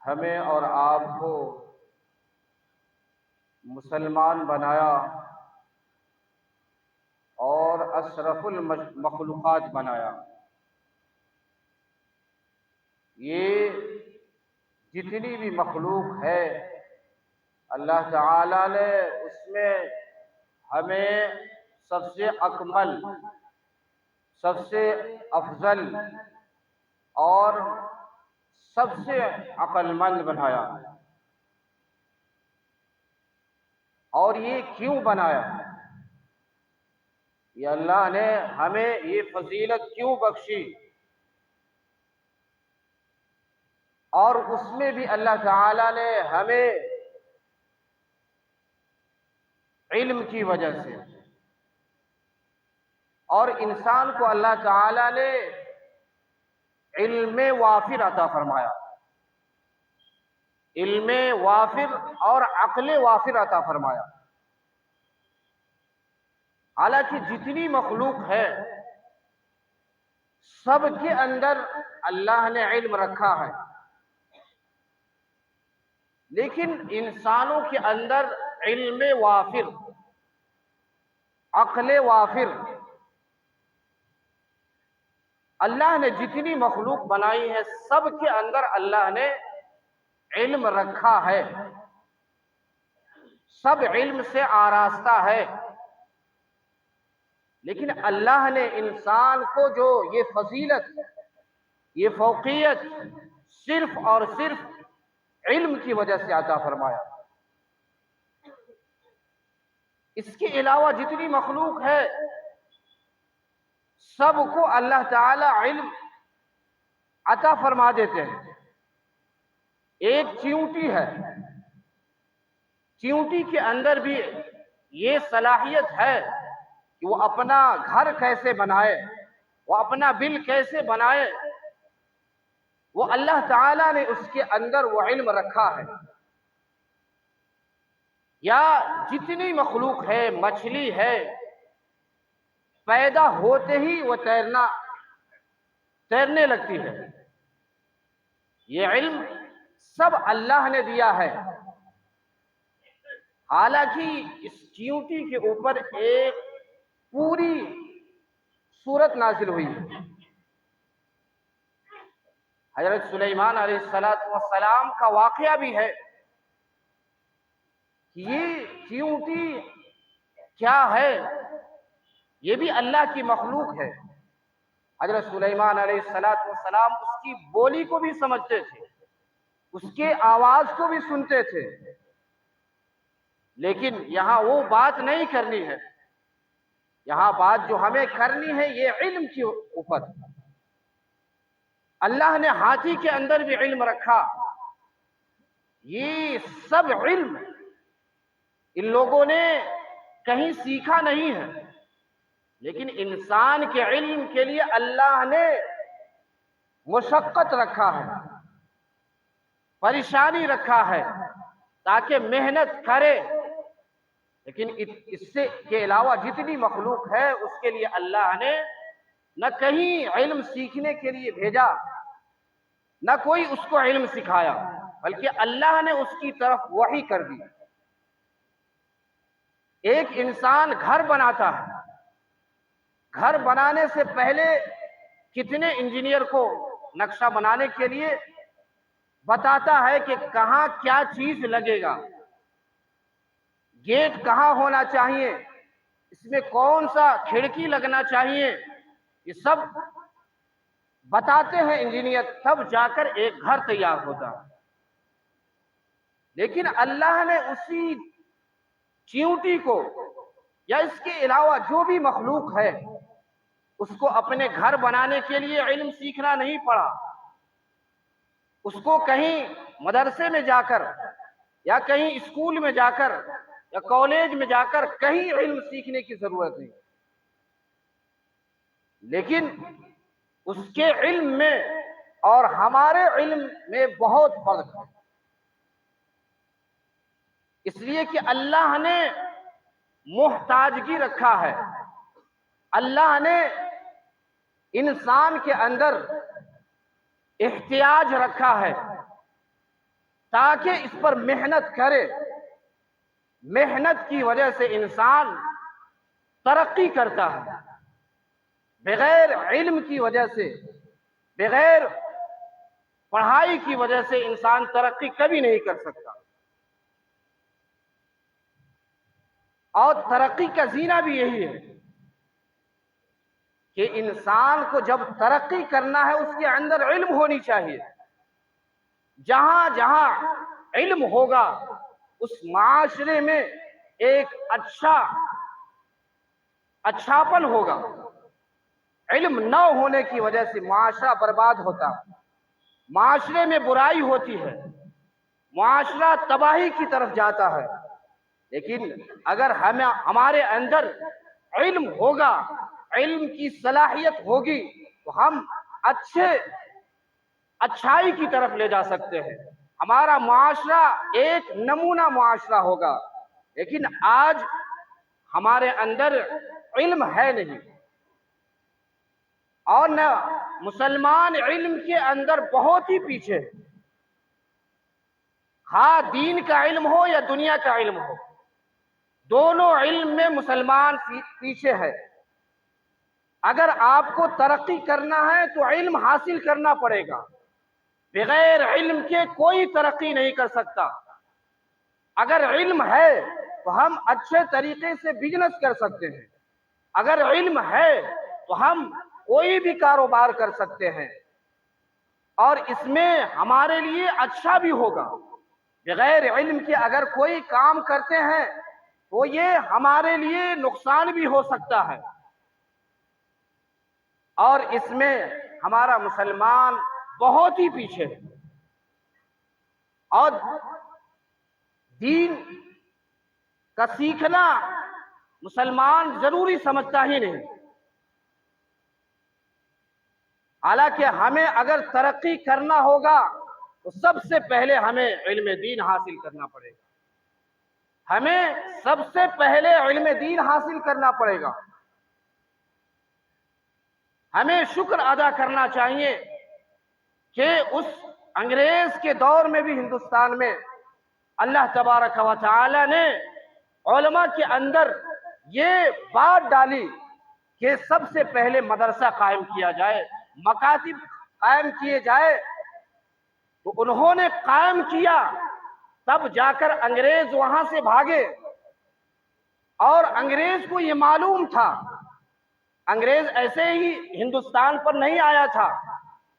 ہمیں اور آپ کو مسلمان بنایا اور اشرف المخلوقات بنایا۔ یہ جتنی بھی مخلوق ہے اللہ تعالی نے اس میں ہمیں سب سے اکمل، سب سے افضل اور سب سے عقل مند بنایا۔ اور یہ کیوں بنایا؟ یہ اللہ نے ہمیں یہ فضیلت کیوں بخشی؟ اور اس میں بھی اللہ تعالی نے ہمیں علم کی وجہ سے، اور انسان کو اللہ تعالی نے علم وافر عطا فرمایا، علم وافر اور عقل وافر عطا فرمایا۔ حالانکہ جتنی مخلوق ہے سب کے اندر اللہ نے علم رکھا ہے، لیکن انسانوں کے اندر علم وافر، عقل وافر، اللہ نے جتنی مخلوق بنائی ہے سب کے اندر اللہ نے علم رکھا ہے، سب علم سے آراستہ ہے۔ لیکن اللہ نے انسان کو جو یہ فضیلت، یہ فوقیت صرف اور صرف علم کی وجہ سے عطا فرمایا۔ اس کے علاوہ جتنی مخلوق ہے سب کو اللہ تعالی علم عطا فرما دیتے ہیں۔ ایک چیونٹی ہے، چیونٹی کے اندر بھی یہ صلاحیت ہے کہ وہ اپنا گھر کیسے بنائے، وہ اپنا بل کیسے بنائے، وہ اللہ تعالیٰ نے اس کے اندر وہ علم رکھا ہے۔ یا جتنی مخلوق ہے، مچھلی ہے، پیدا ہوتے ہی وہ تیرنے لگتی ہے، یہ علم سب اللہ نے دیا ہے۔ حالانکہ اس چیونٹی کے اوپر ایک پوری سورت نازل ہوئی ہے۔ حضرت سلیمان علیہ السلام کا واقعہ بھی ہے کہ یہ چیونٹی کیا ہے، یہ بھی اللہ کی مخلوق ہے۔ حضرت سلیمان علیہ السلام اس کی بولی کو بھی سمجھتے تھے، اس کے آواز کو بھی سنتے تھے، لیکن یہاں وہ بات نہیں کرنی ہے۔ یہاں بات جو ہمیں کرنی ہے یہ علم کے اوپر۔ اللہ نے ہاتھی کے اندر بھی علم رکھا، یہ سب علم ان لوگوں نے کہیں سیکھا نہیں ہے، لیکن انسان کے علم کے لیے اللہ نے مشقت رکھا ہے، پریشانی رکھا ہے تاکہ محنت کرے۔ لیکن اس سے کے علاوہ جتنی مخلوق ہے اس کے لیے اللہ نے نہ کہیں علم سیکھنے کے لیے بھیجا، نہ کوئی اس کو علم سکھایا، بلکہ اللہ نے اس کی طرف وحی کر دی۔ ایک انسان گھر بناتا ہے، گھر بنانے سے پہلے کتنے انجینئر کو نقشہ بنانے کے لیے بتاتا ہے کہ کہاں کیا چیز لگے گا، گیٹ کہاں ہونا چاہیے، اس میں کون سا کھڑکی لگنا چاہیے، یہ سب بتاتے ہیں انجینئر، تب جا کر ایک گھر تیار ہوتا ہے۔ لیکن اللہ نے اسی چیونٹی کو یا اس کے علاوہ جو بھی مخلوق ہے اس کو اپنے گھر بنانے کے لیے علم سیکھنا نہیں پڑا، اس کو کہیں مدرسے میں جا کر یا کہیں اسکول میں جا کر یا کالج میں جا کر کہیں علم سیکھنے کی ضرورت نہیں، لیکن اس کے علم میں اور ہمارے علم میں بہت فرق ہے۔ اس لیے کہ اللہ نے محتاجگی رکھا ہے، اللہ نے انسان کے اندر احتیاج رکھا ہے، تاکہ اس پر محنت کرے. محنت کی وجہ سے انسان ترقی کرتا ہے. بغیر علم کی وجہ سے، بغیر پڑھائی کی وجہ سے انسان ترقی کبھی نہیں کر سکتا. اور ترقی کا زینہ بھی یہی ہے کہ انسان کو جب ترقی کرنا ہے اس کے اندر علم ہونی چاہیے. جہاں جہاں علم ہوگا اس معاشرے میں ایک اچھاپن ہوگا. علم نہ ہونے کی وجہ سے معاشرہ برباد ہوتا ہے، معاشرے میں برائی ہوتی ہے، معاشرہ تباہی کی طرف جاتا ہے. لیکن اگر ہمارے اندر علم ہوگا، علم کی صلاحیت ہوگی تو ہم اچھائی کی طرف لے جا سکتے ہیں. ہمارا معاشرہ ایک نمونہ معاشرہ ہوگا. لیکن آج ہمارے اندر علم ہے نہیں، اور نہ مسلمان علم کے اندر بہت ہی پیچھے ہے. ہاں دین کا علم ہو یا دنیا کا علم ہو، دونوں علم میں مسلمان پیچھے ہے. اگر آپ کو ترقی کرنا ہے تو علم حاصل کرنا پڑے گا. بغیر علم کے کوئی ترقی نہیں کر سکتا. اگر علم ہے تو ہم اچھے طریقے سے بزنس کر سکتے ہیں. اگر علم ہے تو ہم کوئی بھی کاروبار کر سکتے ہیں، اور اس میں ہمارے لیے اچھا بھی ہوگا. بغیر علم کے اگر کوئی کام کرتے ہیں تو یہ ہمارے لیے نقصان بھی ہو سکتا ہے. اور اس میں ہمارا مسلمان بہت ہی پیچھے ہے، اور دین کا سیکھنا مسلمان ضروری سمجھتا ہی نہیں. حالانکہ ہمیں اگر ترقی کرنا ہوگا تو سب سے پہلے ہمیں علم دین حاصل کرنا پڑے گا. ہمیں سب سے پہلے علم دین حاصل کرنا پڑے گا. ہمیں شکر ادا کرنا چاہیے کہ اس انگریز کے دور میں بھی ہندوستان میں اللہ تبارک و تعالی نے علماء کے اندر یہ بات ڈالی کہ سب سے پہلے مدرسہ قائم کیا جائے، مکاتب قائم کیے جائے. تو انہوں نے قائم کیا، تب جا کر انگریز وہاں سے بھاگے. اور انگریز کو یہ معلوم تھا، انگریز ایسے ہی ہندوستان پر نہیں آیا تھا،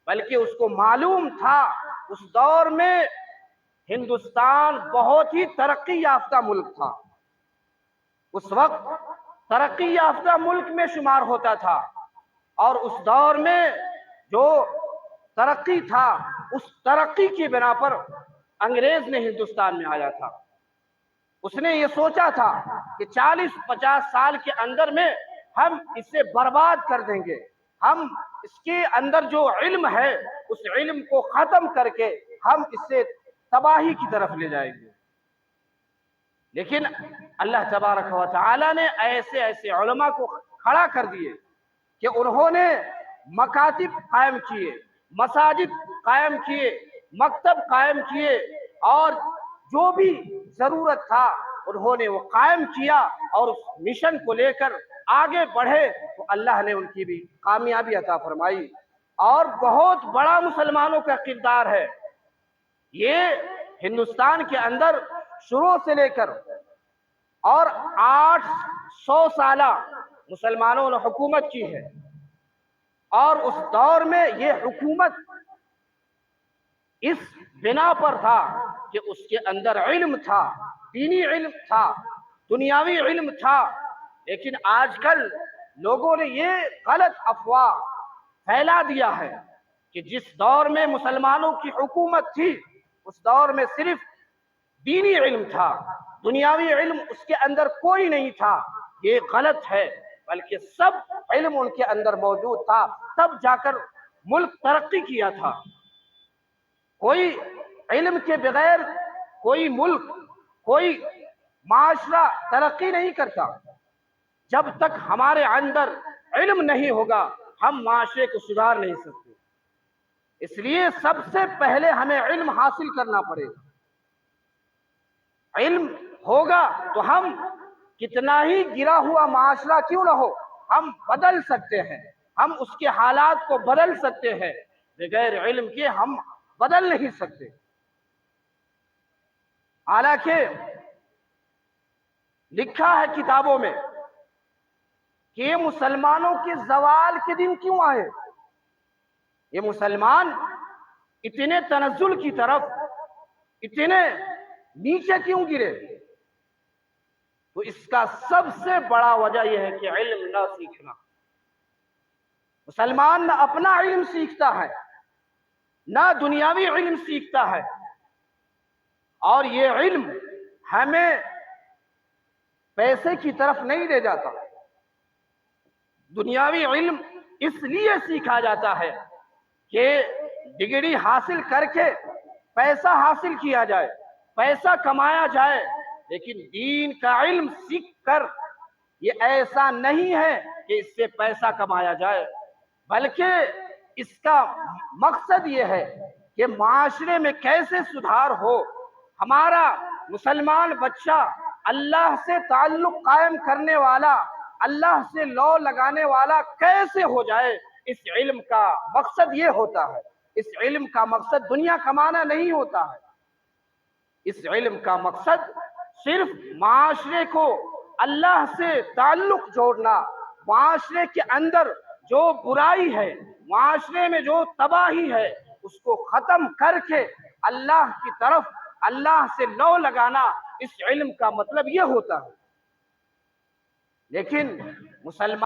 بلکہ اس کو معلوم تھا اس دور میں ہندوستان بہت ہی ترقی یافتہ ملک تھا. اس وقت ترقی یافتہ ملک میں شمار ہوتا تھا، اور اس دور میں جو ترقی تھا اس ترقی کی بنا پر انگریز نے ہندوستان میں آیا تھا. اس نے یہ سوچا تھا کہ 40-50 سال کے اندر میں ہم اسے برباد کر دیں گے. ہم اس کے اندر جو علم ہے اس علم کو ختم کر کے ہم اسے تباہی کی طرف لے جائیں گے. لیکن اللہ تبارک و تعالی نے ایسے ایسے علماء کو کھڑا کر دیے کہ انہوں نے مکاتب قائم کیے، مساجد قائم کیے، مکتب قائم کیے، اور جو بھی ضرورت تھا انہوں نے وہ قائم کیا، اور اس مشن کو لے کر آگے بڑھے تو اللہ نے ان کی بھی کامیابی عطا فرمائی. اور بہت بڑا مسلمانوں کا کردار ہے یہ. ہندوستان کے اندر شروع سے لے کر اور 800 سالہ مسلمانوں نے حکومت کی ہے، اور اس دور میں یہ حکومت اس بنا پر تھا کہ اس کے اندر علم تھا، دینی علم تھا، دنیاوی علم تھا. لیکن آج کل لوگوں نے یہ غلط افواہ پھیلا دیا ہے کہ جس دور میں مسلمانوں کی حکومت تھی اس دور میں صرف دینی علم تھا، دنیاوی علم اس کے اندر کوئی نہیں تھا. یہ غلط ہے، بلکہ سب علم ان کے اندر موجود تھا، تب جا کر ملک ترقی کیا تھا. کوئی علم کے بغیر کوئی ملک، کوئی معاشرہ ترقی نہیں کرتا. جب تک ہمارے اندر علم نہیں ہوگا ہم معاشرے کو سدھار نہیں سکتے. اس لیے سب سے پہلے ہمیں علم حاصل کرنا پڑے گا. علم ہوگا تو ہم کتنا ہی گرا ہوا معاشرہ کیوں نہ ہو ہم بدل سکتے ہیں، ہم اس کے حالات کو بدل سکتے ہیں، بغیر علم کے ہم بدل نہیں سکتے۔ حالانکہ لکھا ہے کتابوں میں کہ یہ مسلمانوں کے زوال کے دن کیوں آئے، یہ مسلمان اتنے تنزل کی طرف اتنے نیچے کیوں گرے؟ تو اس کا سب سے بڑا وجہ یہ ہے کہ علم نہ سیکھنا۔ مسلمان نہ اپنا علم سیکھتا ہے، نہ دنیاوی علم سیکھتا ہے، اور یہ علم ہمیں پیسے کی طرف نہیں لے جاتا۔ دنیاوی علم اس لیے سیکھا جاتا ہے کہ ڈگری حاصل کر کے پیسہ حاصل کیا جائے، پیسہ کمایا جائے، لیکن دین کا علم سیکھ کر یہ ایسا نہیں ہے کہ اس سے پیسہ کمایا جائے، بلکہ اس کا مقصد یہ ہے کہ معاشرے میں کیسے سدھار ہو، ہمارا مسلمان بچہ اللہ سے تعلق قائم کرنے والا، اللہ سے لو لگانے والا کیسے ہو جائے۔ اس علم کا مقصد یہ ہوتا ہے، اس علم کا مقصد دنیا کمانا نہیں ہوتا ہے، اس علم کا مقصد صرف معاشرے کو اللہ سے تعلق جوڑنا، معاشرے کے اندر جو برائی ہے، معاشرے میں جو تباہی ہے، اس کو ختم کر کے اللہ کی طرف، اللہ سے لو لگانا، اس علم کا مطلب یہ ہوتا ہے۔ لیکن مسلمان